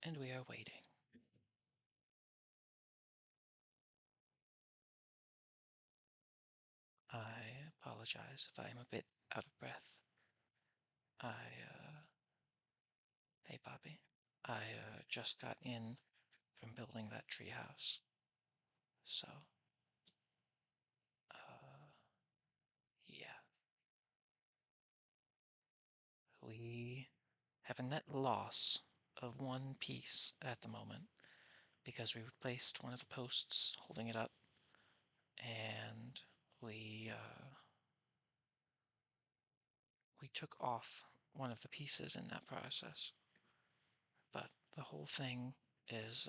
and we are waiting. I apologize if I am a bit out of breath. Hey Poppy. I just got in from building that treehouse. So, yeah. We have a net loss of one piece at the moment because we replaced one of the posts holding it up, and we took off one of the pieces in that process. But the whole thing is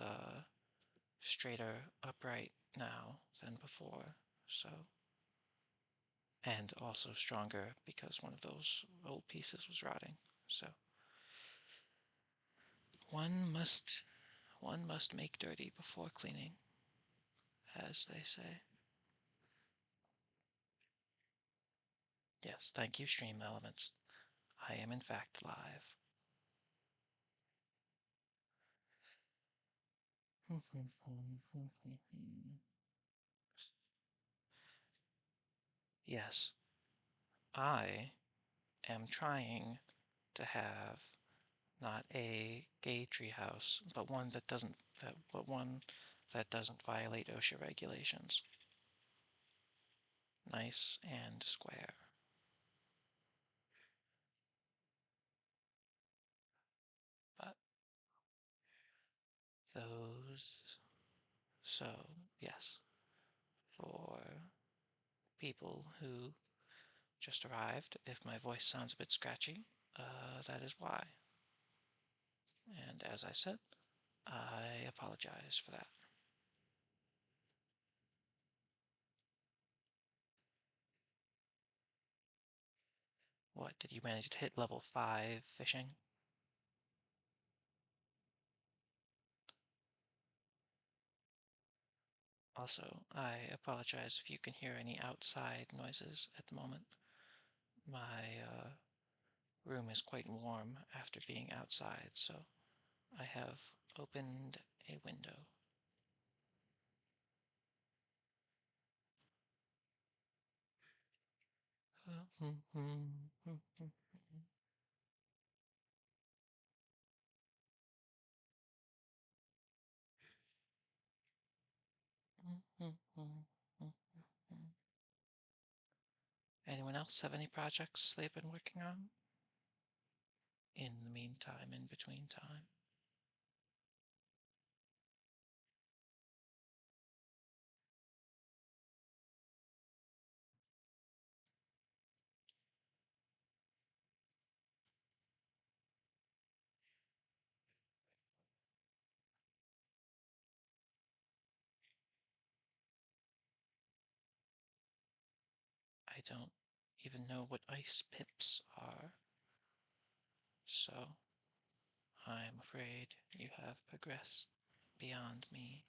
straighter upright now than before, so, and also stronger because one of those old pieces was rotting. So one must make dirty before cleaning, as they say. Yes, thank you, Stream Elements. I am in fact live. Yes, I am trying to have not a gay treehouse, but one that doesn't violate OSHA regulations. Nice and square. But those, so yes, for people who just arrived, if my voice sounds a bit scratchy, that is why. And as I said, I apologize for that. What, did you manage to hit level 5 fishing? Also, I apologize if you can hear any outside noises at the moment. My room is quite warm after being outside, so I have opened a window. Anyone else have any projects they've been working on? In the meantime, in between time? I don't even know what ice pips are, so I'm afraid you have progressed beyond me.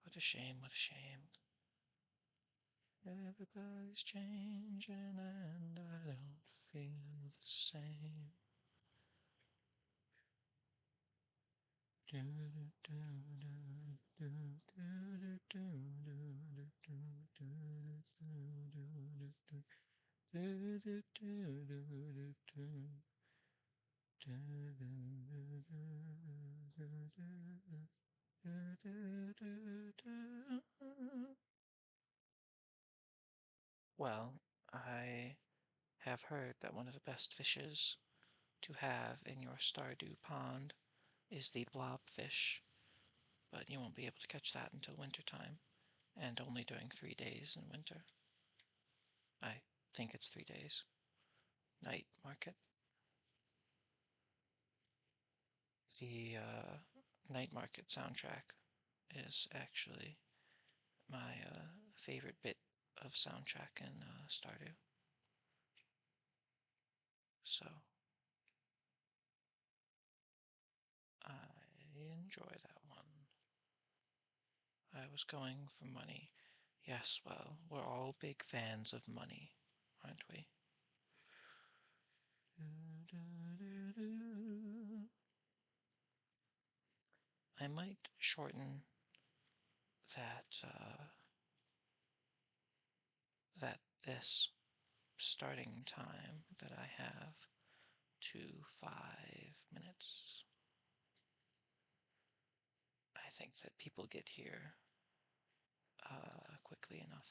What a shame, what a shame. Everybody's changing and I don't feel the same. Well, I have heard that one of the best fishes to have in your Stardew pond is the blobfish, but you won't be able to catch that until wintertime, and only during 3 days in winter. I think it's 3 days. Night market. The night market soundtrack is actually my favorite bit of soundtrack in Stardew. So I enjoy that one. I was going for money. Yes, well, we're all big fans of money, aren't we? I might shorten that this starting time that I have to 5 minutes. I think that people get here quickly enough,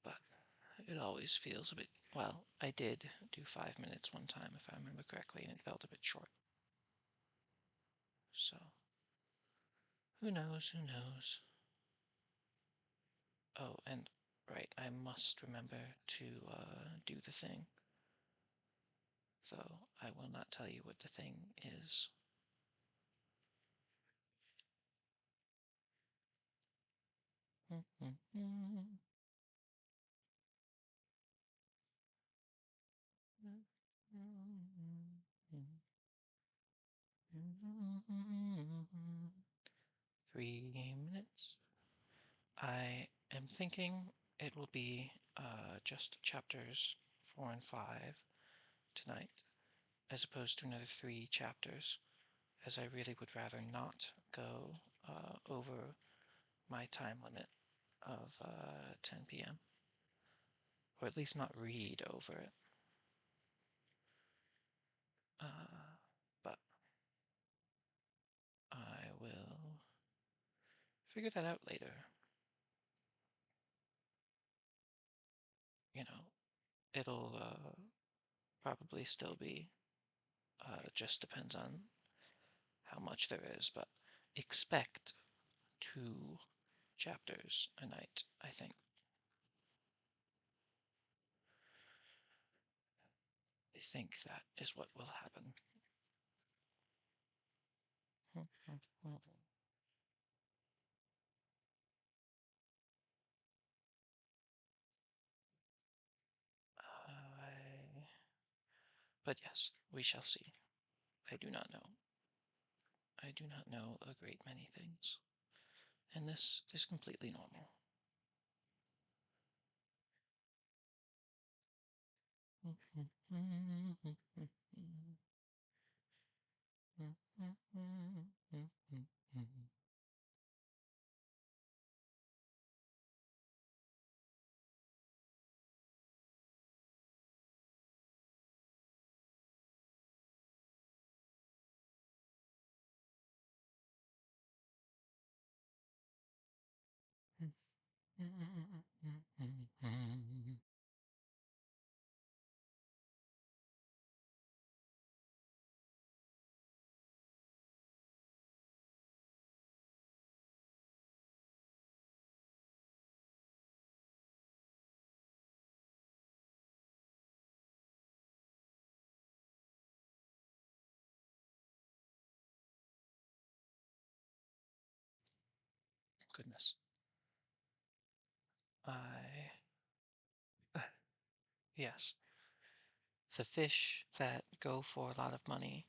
but it always feels a bit, well, I did do 5 minutes one time, if I remember correctly, and it felt a bit short. So, who knows, who knows? Oh, and right, I must remember to do the thing. So, I will not tell you what the thing is. .3 minutes. I am thinking it will be just chapters 4 and 5 tonight, as opposed to another 3 chapters, as I really would rather not go over my time limit of 10 p.m., or at least not read over it. But I will figure that out later. You know, it'll probably still be, just depends on how much there is, but expect 2 chapters a night, I think. I think that is what will happen. But yes, we shall see. I do not know. I do not know a great many things. And this is completely normal. Goodness. I. Yes. The fish that go for a lot of money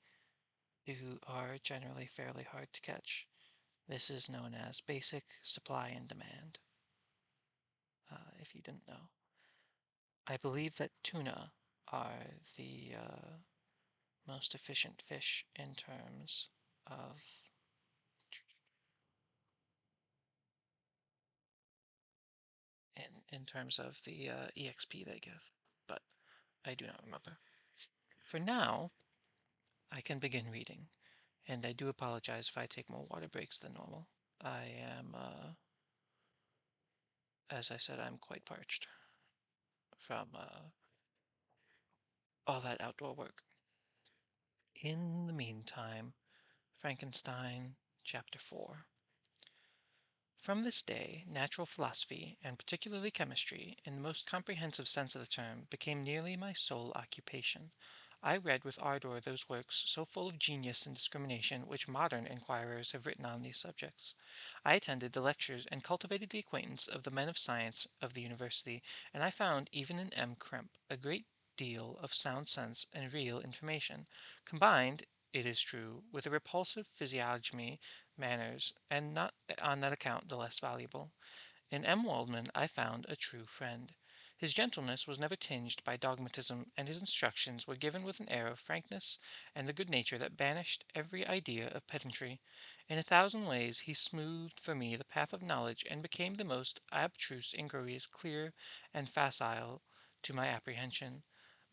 who are generally fairly hard to catch. This is known as basic supply and demand, if you didn't know. I believe that tuna are the most efficient fish in terms of in terms of the EXP they give, but I do not remember. For now, I can begin reading, and I do apologize if I take more water breaks than normal. I am, as I said, I'm quite parched from all that outdoor work. In the meantime, Frankenstein, Chapter 4. From this day, natural philosophy, and particularly chemistry, in the most comprehensive sense of the term, became nearly my sole occupation. I read with ardor those works so full of genius and discrimination which modern inquirers have written on these subjects. I attended the lectures and cultivated the acquaintance of the men of science of the university, and I found even in M. Krempe a great deal of sound sense and real information, combined, it is true, with a repulsive physiognomy, manners, and not on that account the less valuable. In M. Waldman I found a true friend. His gentleness was never tinged by dogmatism, and his instructions were given with an air of frankness and the good nature that banished every idea of pedantry. In a thousand ways he smoothed for me the path of knowledge, and became the most abstruse inquiries clear and facile to my apprehension.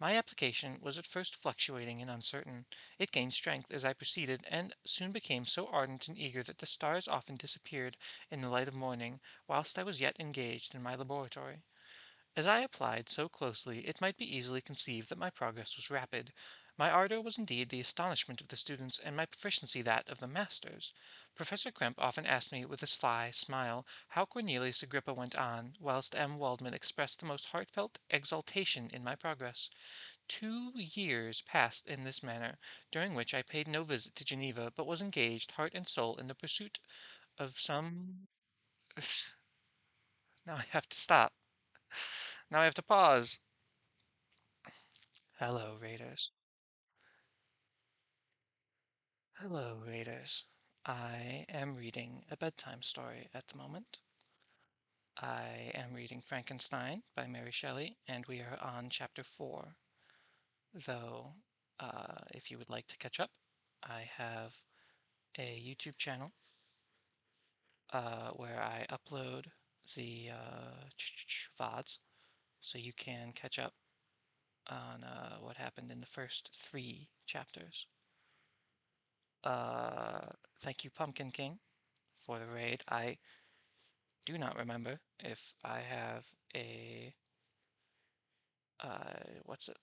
My application was at first fluctuating and uncertain. It gained strength as I proceeded, and soon became so ardent and eager that the stars often disappeared in the light of morning, whilst I was yet engaged in my laboratory. As I applied so closely, it might be easily conceived that my progress was rapid. My ardor was indeed the astonishment of the students, and my proficiency that of the masters. Professor Krempe often asked me with a sly smile how Cornelius Agrippa went on, whilst M. Waldman expressed the most heartfelt exultation in my progress. 2 years passed in this manner, during which I paid no visit to Geneva, but was engaged heart and soul in the pursuit of some. Now I have to stop. Now I have to pause. Hello, Raiders. Hello, Raiders. I am reading a bedtime story at the moment. I am reading Frankenstein by Mary Shelley, and we are on chapter 4. Though, if you would like to catch up, I have a YouTube channel where I upload the VODs, so you can catch up on what happened in the first 3 chapters. Thank you, Pumpkin King, for the raid. I do not remember if I have a what's it?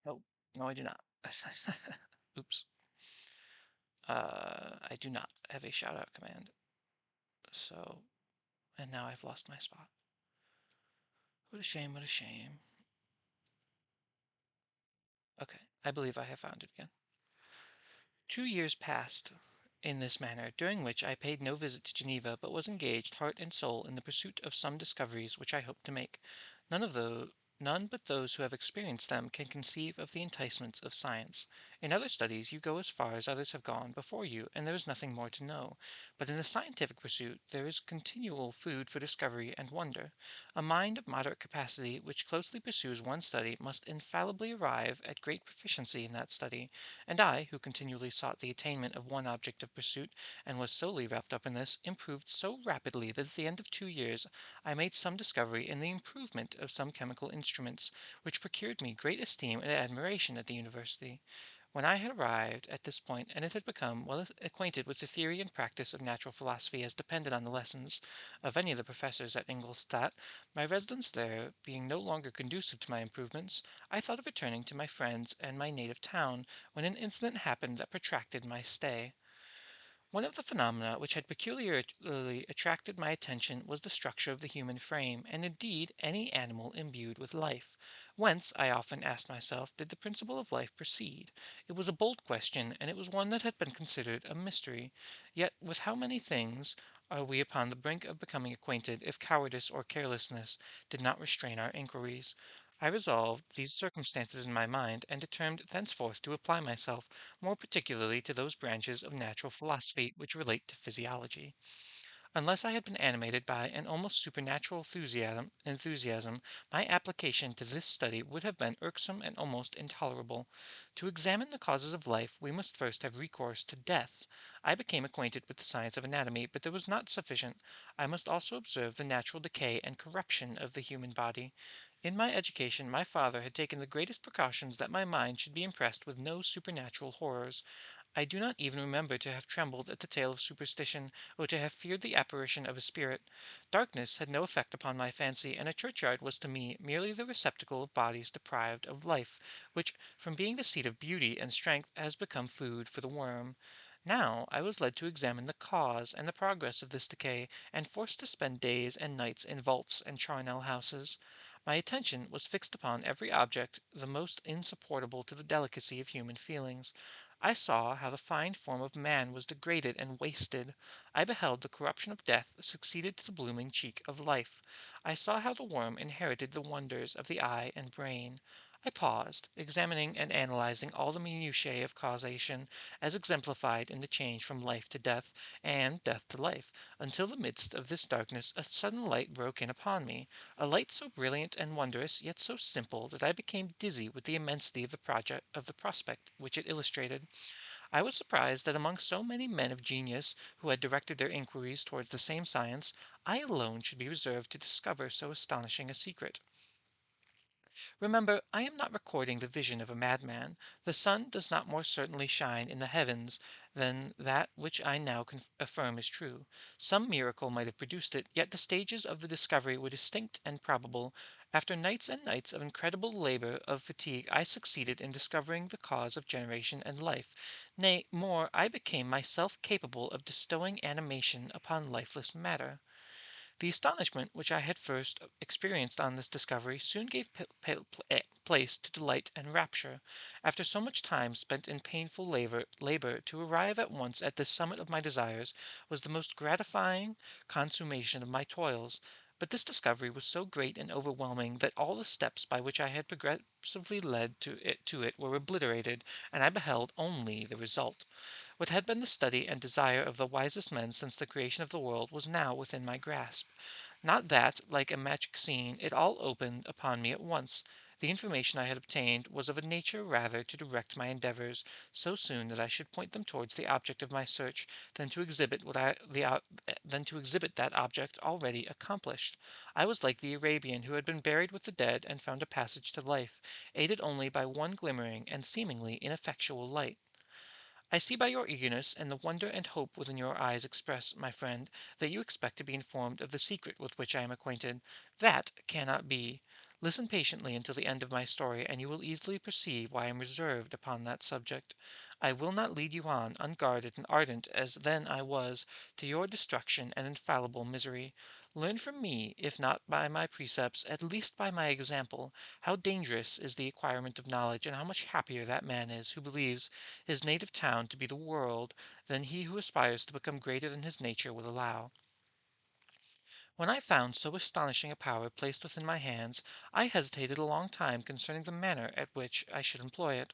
No, no, I do not. Oops. I do not have a shout out command. So, and now I've lost my spot. What a shame, what a shame. Okay, I believe I have found it again. 2 years passed in this manner, during which I paid no visit to Geneva, but was engaged heart and soul in the pursuit of some discoveries which I hoped to make. None of those None but those who have experienced them can conceive of the enticements of science. In other studies you go as far as others have gone before you, and there is nothing more to know. But in a scientific pursuit there is continual food for discovery and wonder. A mind of moderate capacity which closely pursues one study must infallibly arrive at great proficiency in that study, and I, who continually sought the attainment of one object of pursuit, and was solely wrapped up in this, improved so rapidly that at the end of 2 years I made some discovery in the improvement of some chemical instruments, which procured me great esteem and admiration at the university. When I had arrived at this point, and it had become well acquainted with the theory and practice of natural philosophy as depended on the lessons of any of the professors at Ingolstadt, my residence there being no longer conducive to my improvements, I thought of returning to my friends and my native town, when an incident happened that protracted my stay. One of the phenomena which had peculiarly attracted my attention was the structure of the human frame, and indeed any animal imbued with life. Whence, I often asked myself, did the principle of life proceed? It was a bold question, and it was one that had been considered a mystery. Yet with how many things are we upon the brink of becoming acquainted, if cowardice or carelessness did not restrain our inquiries? I resolved these circumstances in my mind, and determined thenceforth to apply myself more particularly to those branches of natural philosophy which relate to physiology. Unless I had been animated by an almost supernatural enthusiasm, my application to this study would have been irksome and almost intolerable. To examine the causes of life, we must first have recourse to death. I became acquainted with the science of anatomy, but that was not sufficient. I must also observe the natural decay and corruption of the human body. In my education, my father had taken the greatest precautions that my mind should be impressed with no supernatural horrors. I do not even remember to have trembled at the tale of superstition, or to have feared the apparition of a spirit. Darkness had no effect upon my fancy, and a churchyard was to me merely the receptacle of bodies deprived of life, which, from being the seat of beauty and strength, has become food for the worm. Now I was led to examine the cause and the progress of this decay, and forced to spend days and nights in vaults and charnel houses. My attention was fixed upon every object the most insupportable to the delicacy of human feelings. I saw how the fine form of man was degraded and wasted. I beheld the corruption of death succeeded to the blooming cheek of life. I saw how the worm inherited the wonders of the eye and brain. I paused, examining and analyzing all the minutiae of causation as exemplified in the change from life to death and death to life, until in the midst of this darkness a sudden light broke in upon me, a light so brilliant and wondrous, yet so simple that I became dizzy with the immensity of the prospect which it illustrated. I was surprised that among so many men of genius who had directed their inquiries towards the same science, I alone should be reserved to discover so astonishing a secret. Remember, I am not recording the vision of a madman. The sun does not more certainly shine in the heavens than that which I now affirm is true. Some miracle might have produced it, yet the stages of the discovery were distinct and probable. After nights and nights of incredible labor of fatigue, I succeeded in discovering the cause of generation and life. Nay, more, I became myself capable of bestowing animation upon lifeless matter. The astonishment which I had first experienced on this discovery soon gave place to delight and rapture. After so much time spent in painful labor to arrive at once at the summit of my desires was the most gratifying consummation of my toils. But this discovery was so great and overwhelming that all the steps by which I had progressively led to it were obliterated, and I beheld only the result. What had been the study and desire of the wisest men since the creation of the world was now within my grasp. Not that, like a magic scene, it all opened upon me at once. The information I had obtained was of a nature rather to direct my endeavors so soon that I should point them towards the object of my search than to exhibit that object already accomplished. I was like the Arabian who had been buried with the dead and found a passage to life, aided only by one glimmering and seemingly ineffectual light. I see by your eagerness, and the wonder and hope within your eyes express, my friend, that you expect to be informed of the secret with which I am acquainted. That cannot be. Listen patiently until the end of my story, and you will easily perceive why I am reserved upon that subject. I will not lead you on, unguarded and ardent as then I was, to your destruction and infallible misery. Learn from me, if not by my precepts, at least by my example, how dangerous is the acquirement of knowledge, and how much happier that man is who believes his native town to be the world than he who aspires to become greater than his nature will allow. When I found so astonishing a power placed within my hands, I hesitated a long time concerning the manner at which I should employ it.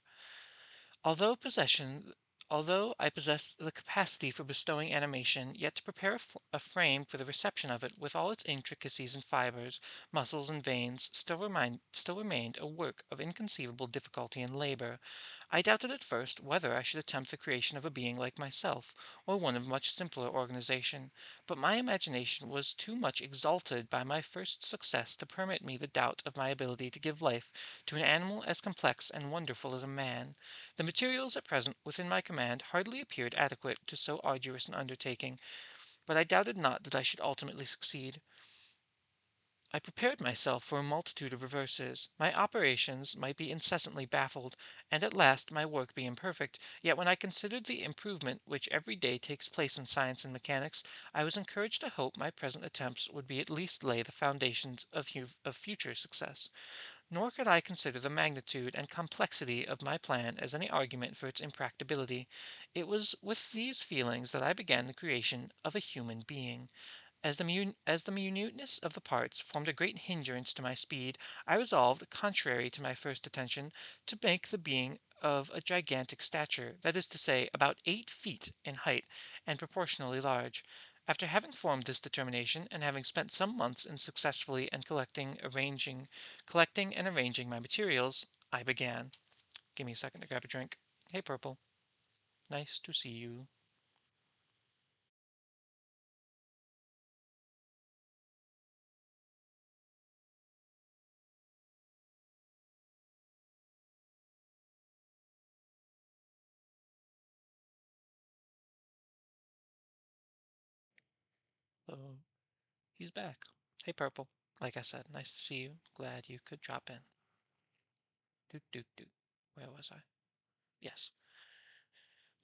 Although possession Although I possessed the capacity for bestowing animation, yet to prepare a frame for the reception of it, with all its intricacies and fibers, muscles, and veins, still remained a work of inconceivable difficulty and labor. I doubted at first whether I should attempt the creation of a being like myself, or one of much simpler organization, but my imagination was too much exalted by my first success to permit me the doubt of my ability to give life to an animal as complex and wonderful as a man. The materials at present within my command hardly appeared adequate to so arduous an undertaking, but I doubted not that I should ultimately succeed. I prepared myself for a multitude of reverses. My operations might be incessantly baffled, and at last my work be imperfect, yet when I considered the improvement which every day takes place in science and mechanics, I was encouraged to hope my present attempts would be at least lay the foundations of future success. Nor could I consider the magnitude and complexity of my plan as any argument for its impracticability. It was with these feelings that I began the creation of a human being. As the minuteness of the parts formed a great hindrance to my speed, I resolved, contrary to my first intention, to make the being of a gigantic stature, that is to say, about 8 feet in height, and proportionally large. After having formed this determination, and having spent some months in successfully and collecting and arranging my materials, I began. Give me a second to grab a drink. Hey, Purple. Nice to see you. So, he's back. Hey, Purple. Like I said, nice to see you. Glad you could drop in. Doot, doot, doot. Where was I? Yes.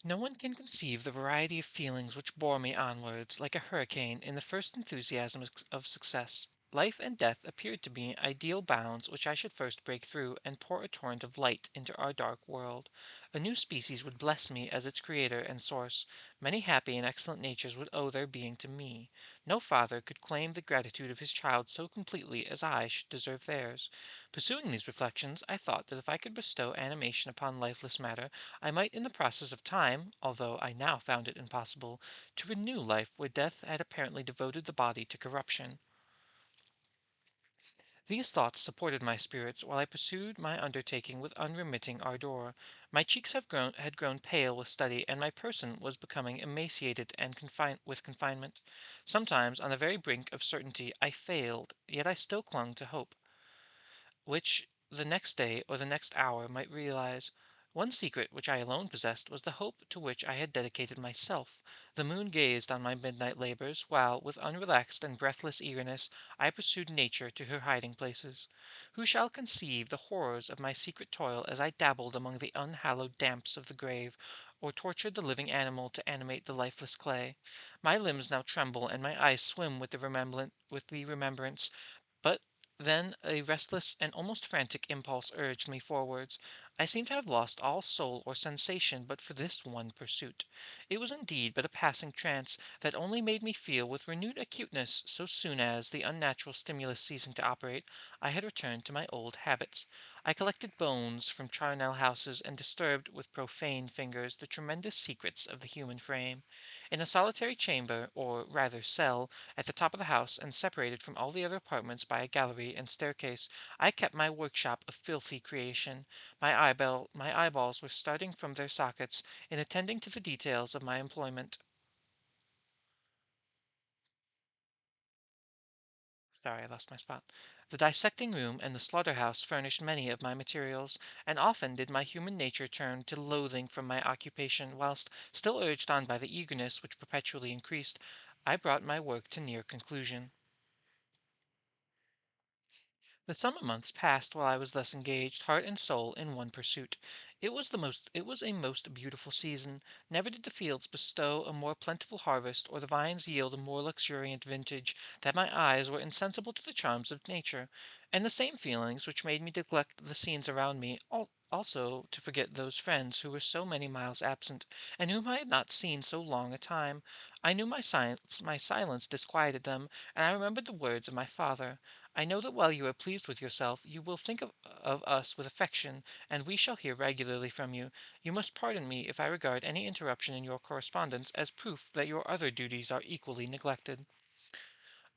No one can conceive the variety of feelings which bore me onwards, like a hurricane, in the first enthusiasm of success. Life and death appeared to me ideal bounds which I should first break through and pour a torrent of light into our dark world. A new species would bless me as its creator and source. Many happy and excellent natures would owe their being to me. No father could claim the gratitude of his child so completely as I should deserve theirs. Pursuing these reflections, I thought that if I could bestow animation upon lifeless matter, I might in the process of time, although I now found it impossible, to renew life where death had apparently devoted the body to corruption. These thoughts supported my spirits while I pursued my undertaking with unremitting ardor. My cheeks had grown pale with study, and my person was becoming emaciated and with confinement. Sometimes, on the very brink of certainty, I failed, yet I still clung to hope which the next day or the next hour might realize. One secret which I alone possessed was the hope to which I had dedicated myself. The moon gazed on my midnight labors, while, with unrelaxed and breathless eagerness, I pursued nature to her hiding places. Who shall conceive the horrors of my secret toil as I dabbled among the unhallowed damps of the grave, or tortured the living animal to animate the lifeless clay? My limbs now tremble, and my eyes swim with the remembrance, but then a restless and almost frantic impulse urged me forwards. I seemed to have lost all soul or sensation but for this one pursuit. It was indeed but a passing trance that only made me feel with renewed acuteness so soon as, the unnatural stimulus ceasing to operate, I had returned to my old habits. I collected bones from charnel houses and disturbed with profane fingers the tremendous secrets of the human frame. In a solitary chamber, or rather cell, at the top of the house, and separated from all the other apartments by a gallery and staircase, I kept my workshop of filthy creation. My eyeballs were starting from their sockets in attending to the details of my employment. Sorry, I lost my spot. The dissecting room and the slaughterhouse furnished many of my materials, and often did my human nature turn to loathing from my occupation, whilst, still urged on by the eagerness which perpetually increased, I brought my work to near conclusion. The summer months passed while I was thus engaged, heart and soul, in one pursuit. It was a most beautiful season. Never did the fields bestow a more plentiful harvest, or the vines yield a more luxuriant vintage, that my eyes were insensible to the charms of nature, and the same feelings which made me neglect the scenes around me, also to forget those friends who were so many miles absent, and whom I had not seen so long a time. I knew my silence disquieted them, and I remembered the words of my father. I know that while you are pleased with yourself, you will think of us with affection, and we shall hear regularly from you. You must pardon me if I regard any interruption in your correspondence as proof that your other duties are equally neglected.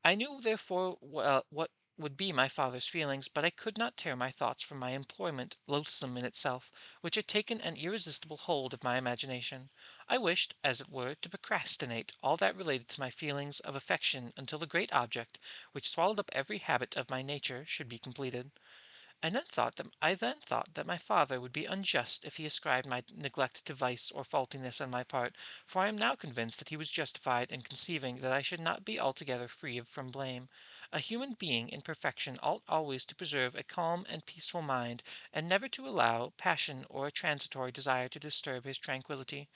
I knew therefore well what would be my father's feelings, but I could not tear my thoughts from my employment, loathsome in itself, which had taken an irresistible hold of my imagination. I wished, as it were, to procrastinate all that related to my feelings of affection until the great object, which swallowed up every habit of my nature, should be completed. I then thought that my father would be unjust if he ascribed my neglect to vice or faultiness on my part, for I am now convinced that he was justified in conceiving that I should not be altogether free from blame. A human being in perfection ought always to preserve a calm and peaceful mind, and never to allow passion or a transitory desire to disturb his tranquillity.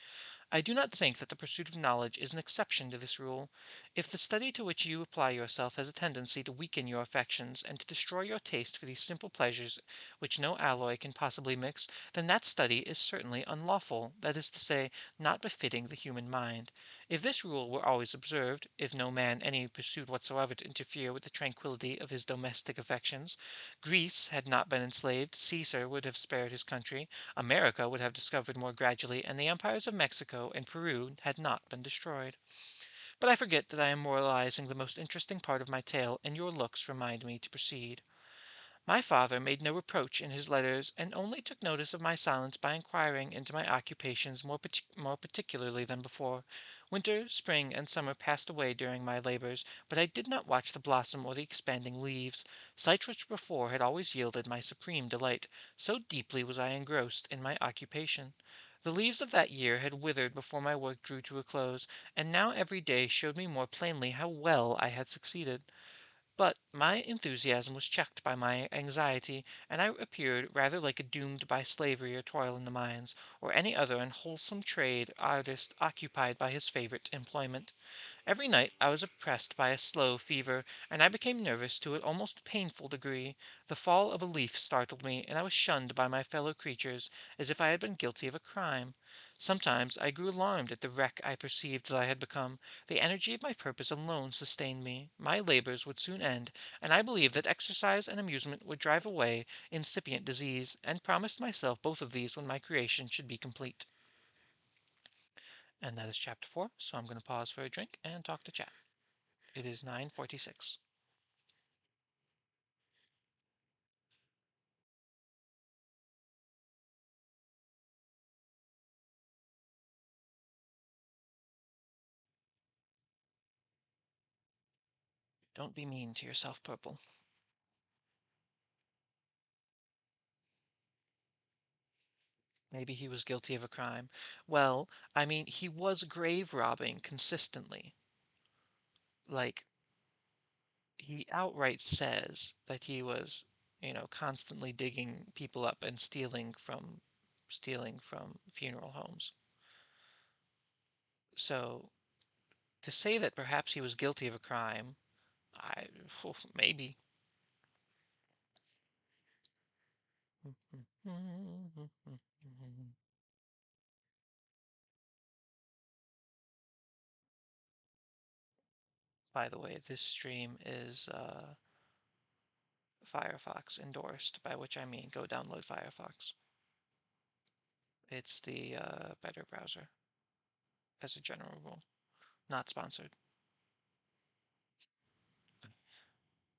I do not think that the pursuit of knowledge is an exception to this rule. If the study to which you apply yourself has a tendency to weaken your affections, and to destroy your taste for these simple pleasures which no alloy can possibly mix, then that study is certainly unlawful, that is to say, not befitting the human mind. If this rule were always observed, if no man any pursued whatsoever to interfere with the tranquillity of his domestic affections, Greece had not been enslaved, Caesar would have spared his country, America would have discovered more gradually, and the empires of Mexico and Peru had not been destroyed. But I forget that I am moralizing the most interesting part of my tale, and your looks remind me to proceed. My father made no reproach in his letters, and only took notice of my silence by inquiring into my occupations more particularly than before. Winter, spring, and summer passed away during my labors, but I did not watch the blossom or the expanding leaves. Sights which before had always yielded my supreme delight, so deeply was I engrossed in my occupation. The leaves of that year had withered before my work drew to a close, and now every day showed me more plainly how well I had succeeded. But my enthusiasm was checked by my anxiety, and I appeared rather like a doomed by slavery or toil in the mines, or any other unwholesome trade artist occupied by his favorite employment. Every night I was oppressed by a slow fever, and I became nervous to an almost painful degree. The fall of a leaf startled me, and I was shunned by my fellow creatures as if I had been guilty of a crime. Sometimes I grew alarmed at the wreck I perceived that I had become. The energy of my purpose alone sustained me. My labors would soon end, and I believed that exercise and amusement would drive away incipient disease, and promised myself both of these when my creation should be complete. And that is chapter 4, so I'm going to pause for a drink and talk to chat. It is 9:46. Don't be mean to yourself, Purple. Maybe he was guilty of a crime. Well, I mean, he was grave robbing consistently. Like, he outright says that he was, constantly digging people up and stealing from funeral homes. So, to say that perhaps he was guilty of a crime, I maybe. By the way, this stream is Firefox endorsed, by which I mean go download Firefox. It's the better browser, as a general rule. Not sponsored.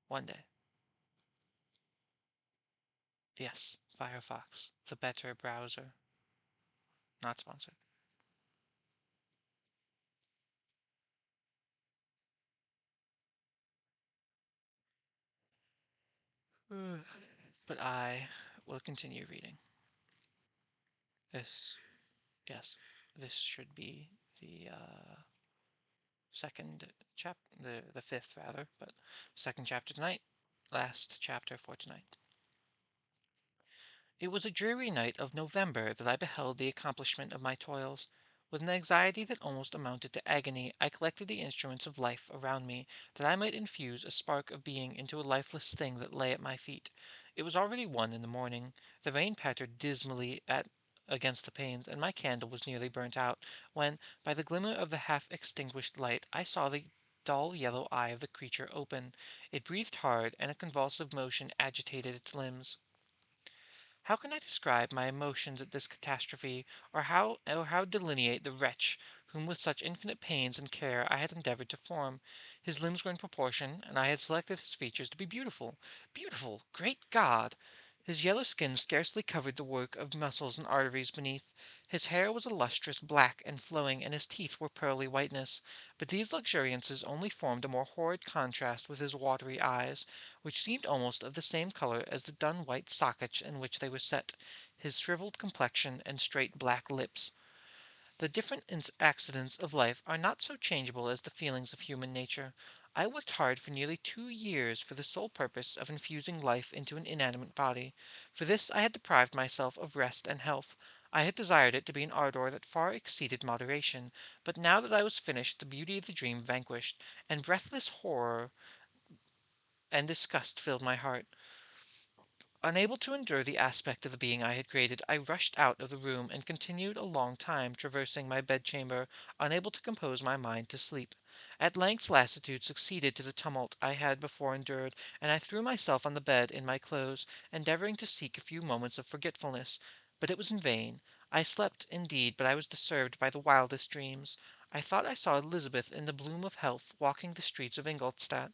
One day. Yes, Firefox, the better browser. Not sponsored. But I will continue reading. This, yes, this should be the second chapter, the fifth rather, but second chapter tonight, last chapter for tonight. It was a dreary night of November that I beheld the accomplishment of my toils. With an anxiety that almost amounted to agony, I collected the instruments of life around me, that I might infuse a spark of being into a lifeless thing that lay at my feet. It was already 1 in the morning. The rain pattered dismally against the panes, and my candle was nearly burnt out, when, by the glimmer of the half-extinguished light, I saw the dull yellow eye of the creature open. It breathed hard, and a convulsive motion agitated its limbs. How can I describe my emotions at this catastrophe, or how delineate the wretch whom with such infinite pains and care I had endeavored to form? His limbs were in proportion, and I had selected his features to be beautiful. Beautiful! Great God! His yellow skin scarcely covered the work of muscles and arteries beneath. His hair was a lustrous black and flowing, and his teeth were pearly whiteness. But these luxuriances only formed a more horrid contrast with his watery eyes, which seemed almost of the same color as the dun white sockets in which they were set, his shriveled complexion, and straight black lips. The different accidents of life are not so changeable as the feelings of human nature. I worked hard for nearly 2 years for the sole purpose of infusing life into an inanimate body. For this I had deprived myself of rest and health. I had desired it to be an ardor that far exceeded moderation, but now that I was finished the beauty of the dream vanished, and breathless horror and disgust filled my heart. Unable to endure the aspect of the being I had created, I rushed out of the room, and continued a long time traversing my bedchamber, unable to compose my mind to sleep. At length lassitude succeeded to the tumult I had before endured, and I threw myself on the bed in my clothes, endeavoring to seek a few moments of forgetfulness. But it was in vain. I slept, indeed, but I was disturbed by the wildest dreams. I thought I saw Elizabeth in the bloom of health walking the streets of Ingolstadt.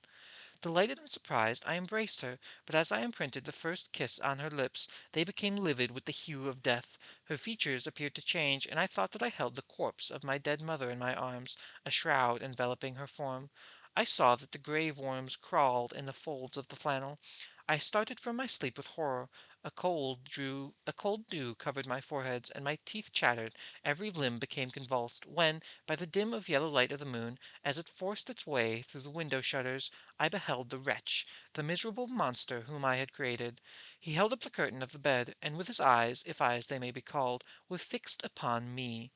Delighted and surprised, I embraced her, but as I imprinted the first kiss on her lips, they became livid with the hue of death. Her features appeared to change, and I thought that I held the corpse of my dead mother in my arms, a shroud enveloping her form. I saw that the grave worms crawled in the folds of the flannel. I started from my sleep with horror. A cold dew covered my foreheads, and my teeth chattered, every limb became convulsed, when, by the dim of yellow light of the moon, as it forced its way through the window shutters, I beheld the wretch, the miserable monster whom I had created. He held up the curtain of the bed, and with his eyes, if eyes they may be called, were fixed upon me.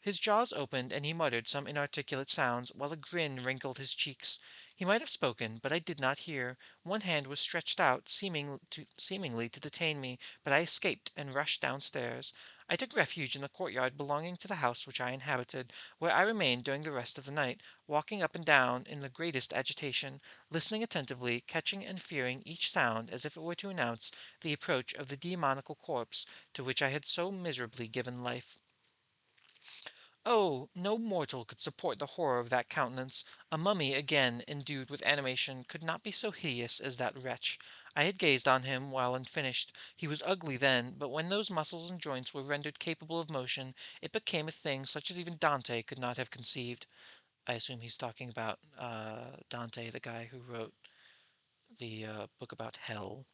His jaws opened, and he muttered some inarticulate sounds, while a grin wrinkled his cheeks. He might have spoken, but I did not hear. One hand was stretched out, seemingly to detain me, but I escaped and rushed downstairs. I took refuge in the courtyard belonging to the house which I inhabited, where I remained during the rest of the night, walking up and down in the greatest agitation, listening attentively, catching and fearing each sound as if it were to announce the approach of the demoniacal corpse to which I had so miserably given life. Oh, no mortal could support the horror of that countenance. A mummy again endued with animation could not be so hideous as that wretch. I had gazed on him while unfinished. He was ugly then, but when those muscles and joints were rendered capable of motion, it became a thing such as even Dante could not have conceived. I assume he's talking about Dante, the guy who wrote the book about hell.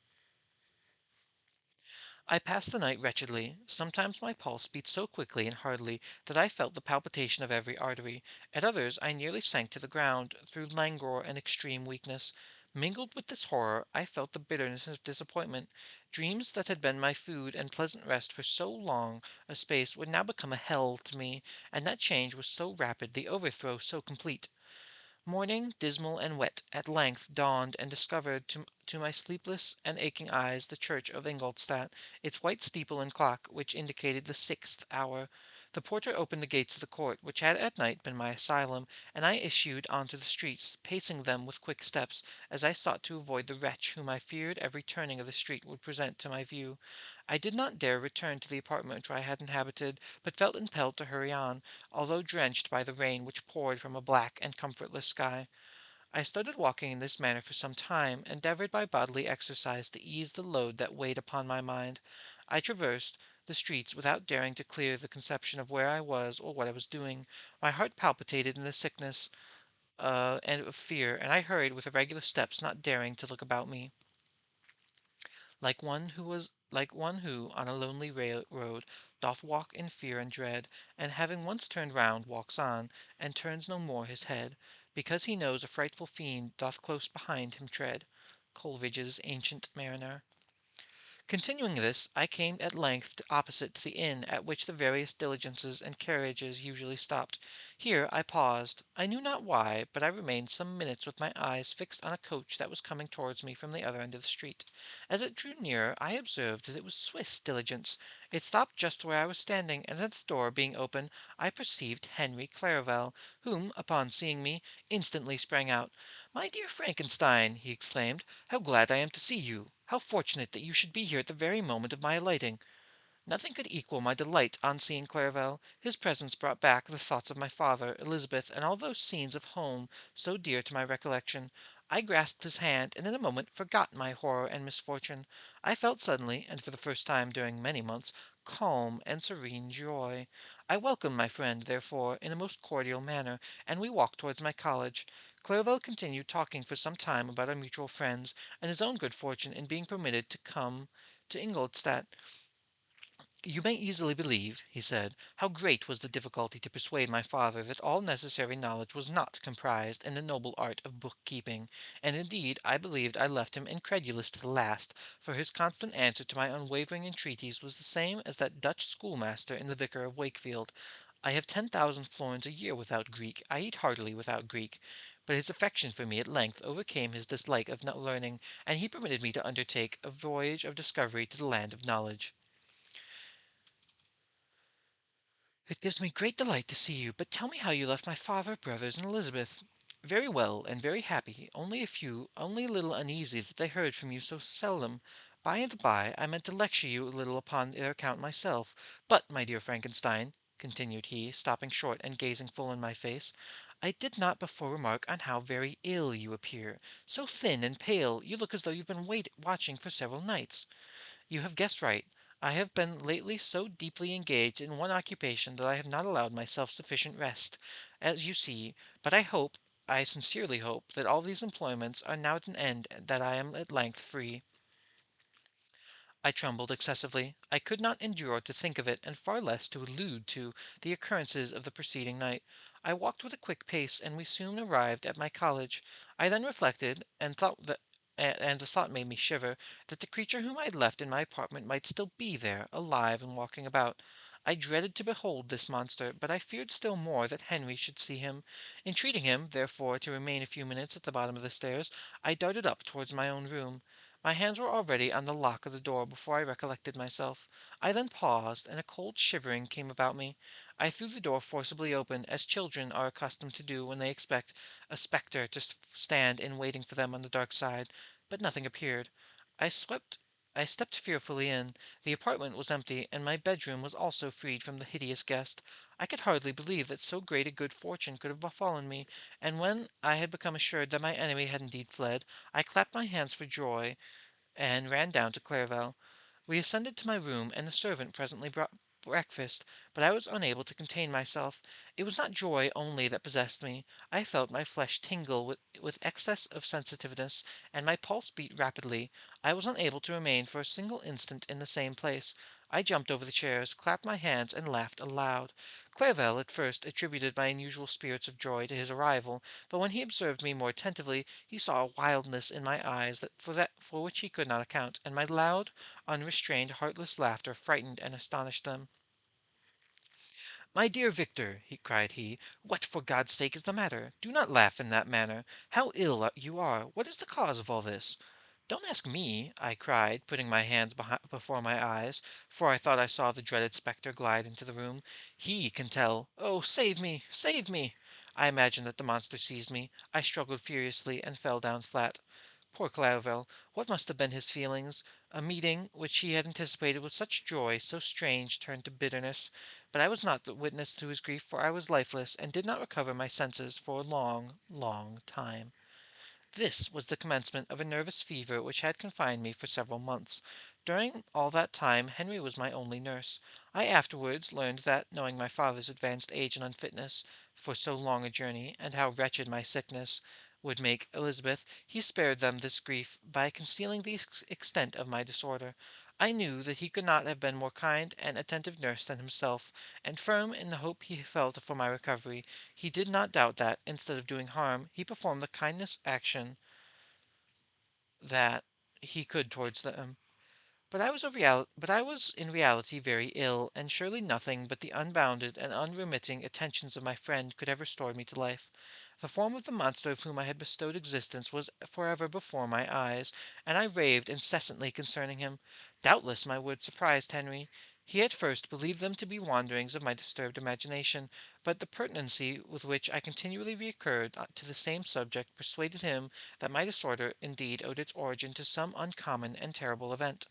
I passed the night wretchedly. Sometimes my pulse beat so quickly and hardily that I felt the palpitation of every artery. At others I nearly sank to the ground, through languor and extreme weakness. Mingled with this horror, I felt the bitterness of disappointment. Dreams that had been my food and pleasant rest for so long a space would now become a hell to me, and that change was so rapid, the overthrow so complete. Morning, dismal and wet, at length dawned and discovered to my sleepless and aching eyes the church of Ingolstadt, its white steeple and clock, which indicated the 6th hour. The porter opened the gates of the court, which had at night been my asylum, and I issued onto the streets, pacing them with quick steps, as I sought to avoid the wretch whom I feared every turning of the street would present to my view. I did not dare return to the apartment which I had inhabited, but felt impelled to hurry on, although drenched by the rain which poured from a black and comfortless sky. I started walking in this manner for some time, endeavored by bodily exercise to ease the load that weighed upon my mind. I traversed the streets without daring to clear the conception of where I was or what I was doing. My heart palpitated in the sickness and of fear, and I hurried with irregular steps, not daring to look about me, like one who on a lonely road doth walk in fear and dread, and having once turned round walks on, and turns no more his head, because he knows a frightful fiend doth close behind him tread. Coleridge's Ancient Mariner. Continuing this, I came at length opposite to the inn at which the various diligences and carriages usually stopped. Here I paused. I knew not why, but I remained some minutes with my eyes fixed on a coach that was coming towards me from the other end of the street. As it drew nearer, I observed that it was Swiss diligence. It stopped just where I was standing, and at the door being open, I perceived Henry Clerval, whom, upon seeing me, instantly sprang out. "My dear Frankenstein!" he exclaimed, "how glad I am to see you! How fortunate that you should be here at the very moment of my alighting!" Nothing could equal my delight on seeing Clerval. His presence brought back the thoughts of my father, Elizabeth, and all those scenes of home so dear to my recollection. I grasped his hand, and in a moment forgot my horror and misfortune. I felt suddenly, and for the first time during many months, calm and serene joy. I welcomed my friend, therefore, in a most cordial manner, and we walked towards my college. Clerval continued talking for some time about our mutual friends, and his own good fortune in being permitted to come to Ingolstadt. "You may easily believe," he said, "how great was the difficulty to persuade my father that all necessary knowledge was not comprised in the noble art of book keeping; and indeed I believed I left him incredulous to the last, for his constant answer to my unwavering entreaties was the same as that Dutch schoolmaster in the Vicar of Wakefield: 'I have 10,000 florins a year without Greek, I eat heartily without Greek.' But his affection for me at length overcame his dislike of learning, and he permitted me to undertake a voyage of discovery to the land of knowledge. It gives me great delight to see you, but tell me how you left my father, brothers, and Elizabeth." "Very well, and very happy, only a little uneasy that they heard from you so seldom. By and by, I meant to lecture you a little upon their account myself. But, my dear Frankenstein," continued he, stopping short and gazing full in my face, "I did not before remark on how very ill you appear. So thin and pale, you look as though you've been watching for several nights." "You have guessed right. I have been lately so deeply engaged in one occupation that I have not allowed myself sufficient rest, as you see, but I sincerely hope that all these employments are now at an end, and that I am at length free. I trembled excessively. I could not endure to think of it, and far less to allude to the occurrences of the preceding night. I walked with a quick pace, and we soon arrived at my college. I then reflected, and the thought made me shiver, that the creature whom I had left in my apartment might still be there, alive and walking about. I dreaded to behold this monster, but I feared still more that Henry should see him. Entreating him, therefore, to remain a few minutes at the bottom of the stairs, I darted up towards my own room. My hands were already on the lock of the door before I recollected myself. I then paused, and a cold shivering came about me. I threw the door forcibly open, as children are accustomed to do when they expect a spectre to stand in waiting for them on the dark side, but nothing appeared. I swept I stepped fearfully in. The apartment was empty, and my bedroom was also freed from the hideous guest. I could hardly believe that so great a good fortune could have befallen me, and when I had become assured that my enemy had indeed fled, I clapped my hands for joy and ran down to Clareville. We ascended to my room, and the servant presently brought breakfast, but I was unable to contain myself. It was not joy only that possessed me. I felt my flesh tingle with excess of sensitiveness, and my pulse beat rapidly. I was unable to remain for a single instant in the same place. I jumped over the chairs, clapped my hands, and laughed aloud. Clareville at first attributed my unusual spirits of joy to his arrival, but when he observed me more attentively, he saw a wildness in my eyes for which he could not account, and my loud, unrestrained, heartless laughter frightened and astonished them. "My dear Victor," cried he, "what, for God's sake, is the matter? Do not laugh in that manner. How ill you are! What is the cause of all this?" "Don't ask me," I cried, putting my hands before my eyes, for I thought I saw the dreaded spectre glide into the room. "He can tell. Oh, save me! Save me!" I imagined that the monster seized me. I struggled furiously, and fell down flat. Poor Clarivelle! What must have been his feelings? A meeting which he had anticipated with such joy, so strange, turned to bitterness. But I was not the witness to his grief, for I was lifeless, and did not recover my senses for a long, long time. This was the commencement of a nervous fever which had confined me for several months. During all that time Henry was my only nurse. I afterwards learned that, knowing my father's advanced age and unfitness for so long a journey, and how wretched my sickness would make Elizabeth, he spared them this grief by concealing the extent of my disorder. I knew that he could not have been more kind and attentive nurse than himself, and firm in the hope he felt for my recovery, he did not doubt that, instead of doing harm, he performed the kindest action that he could towards them. But I was in reality very ill, and surely nothing but the unbounded and unremitting attentions of my friend could have restored me to life. The form of the monster of whom I had bestowed existence was forever before my eyes, and I raved incessantly concerning him. Doubtless my words surprised Henry. He at first believed them to be wanderings of my disturbed imagination, but the pertinency with which I continually recurred to the same subject persuaded him that my disorder indeed owed its origin to some uncommon and terrible event.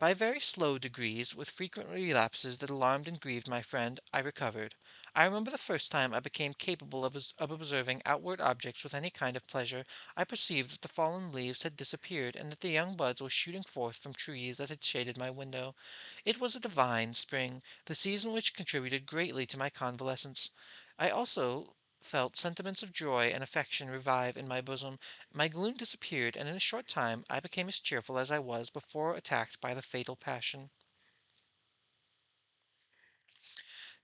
By very slow degrees, with frequent relapses that alarmed and grieved my friend, I recovered. I remember the first time I became capable of observing outward objects with any kind of pleasure. I perceived that the fallen leaves had disappeared, and that the young buds were shooting forth from trees that had shaded my window. It was a divine spring, the season which contributed greatly to my convalescence. I also felt sentiments of joy and affection revive in my bosom. My gloom disappeared, and in a short time I became as cheerful as I was before attacked by the fatal passion.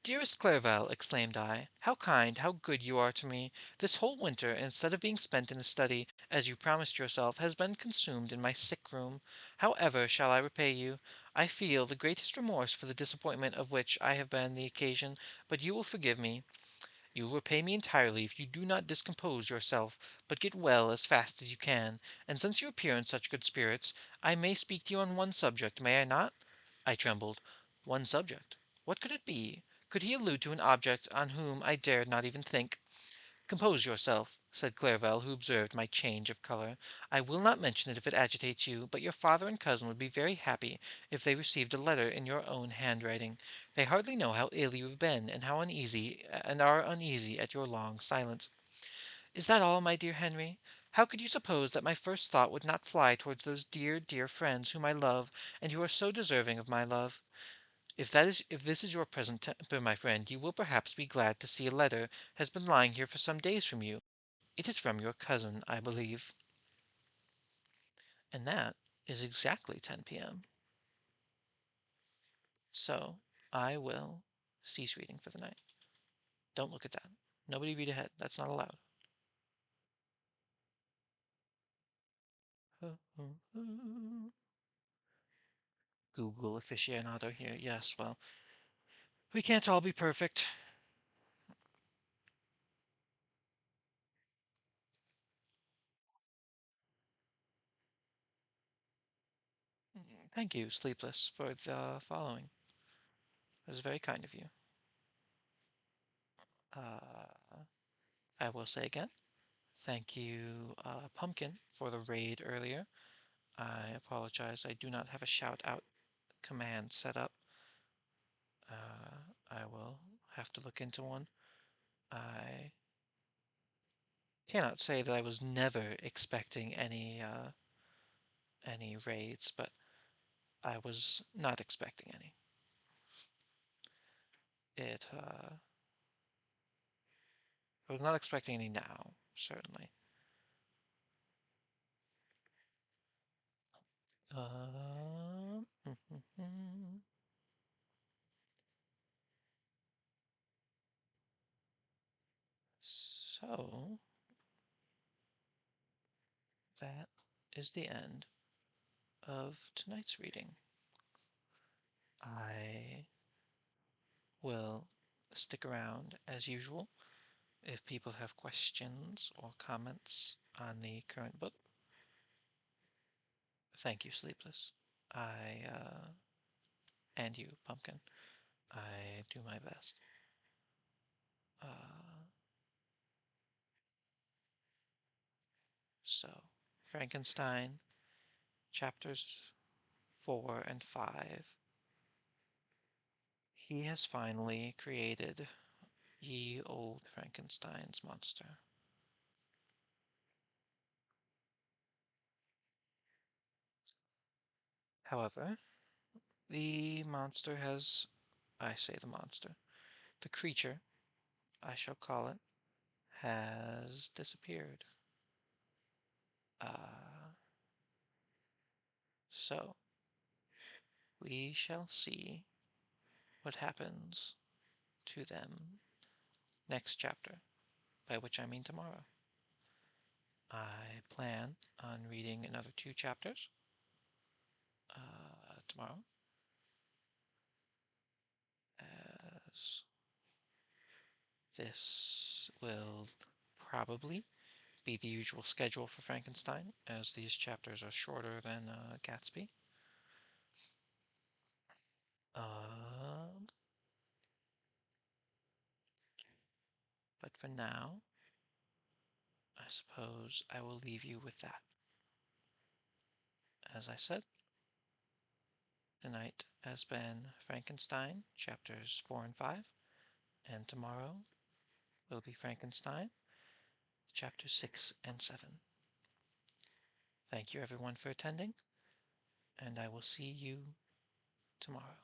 "Dearest Clerval," exclaimed I, "how kind, how good you are to me! This whole winter, instead of being spent in the study, as you promised yourself, has been consumed in my sick room. How ever shall I repay you? I feel the greatest remorse for the disappointment of which I have been the occasion, but you will forgive me. You will repay me entirely if you do not discompose yourself, but get well as fast as you can. And since you appear in such good spirits, I may speak to you on one subject, may I not?" I trembled. One subject? What could it be? Could he allude to an object on whom I dared not even think? "Compose yourself," said Clerval, who observed my change of color. "I will not mention it if it agitates you, but your father and cousin would be very happy if they received a letter in your own handwriting. They hardly know how ill you have been, and are uneasy at your long silence." "Is that all, my dear Henry? How could you suppose that my first thought would not fly towards those dear, dear friends whom I love, and who are so deserving of my love? If this is your present temper, my friend, you will perhaps be glad to see a letter has been lying here for some days from you. It is from your cousin, I believe. And that is exactly 10 p.m. So I will cease reading for the night. Don't look at that. Nobody read ahead. That's not allowed. Google aficionado here. Yes, well, we can't all be perfect. Thank you, Sleepless, for the following. It was very kind of you. I will say again, thank you, Pumpkin, for the raid earlier. I apologize. I do not have a shout out command set up. I will have to look into one. I cannot say that I was never expecting any raids, but I was not expecting any. I was not expecting any now, certainly. So that is the end of tonight's reading. I will stick around as usual if people have questions or comments on the current book. Thank you, Sleepless. And you, Pumpkin. I do my best. So, Frankenstein, chapters 4 and 5. He has finally created ye old Frankenstein's monster. However, the monster has, I say the monster, the creature, I shall call it, has disappeared. So, we shall see what happens to them next chapter, by which I mean tomorrow. I plan on reading another 2 chapters tomorrow, as this will probably be the usual schedule for Frankenstein, as these chapters are shorter than Gatsby. But for now, I suppose I will leave you with that. As I said, tonight has been Frankenstein, chapters 4 and 5, and tomorrow will be Frankenstein, chapters 6 and 7. Thank you everyone for attending, and I will see you tomorrow.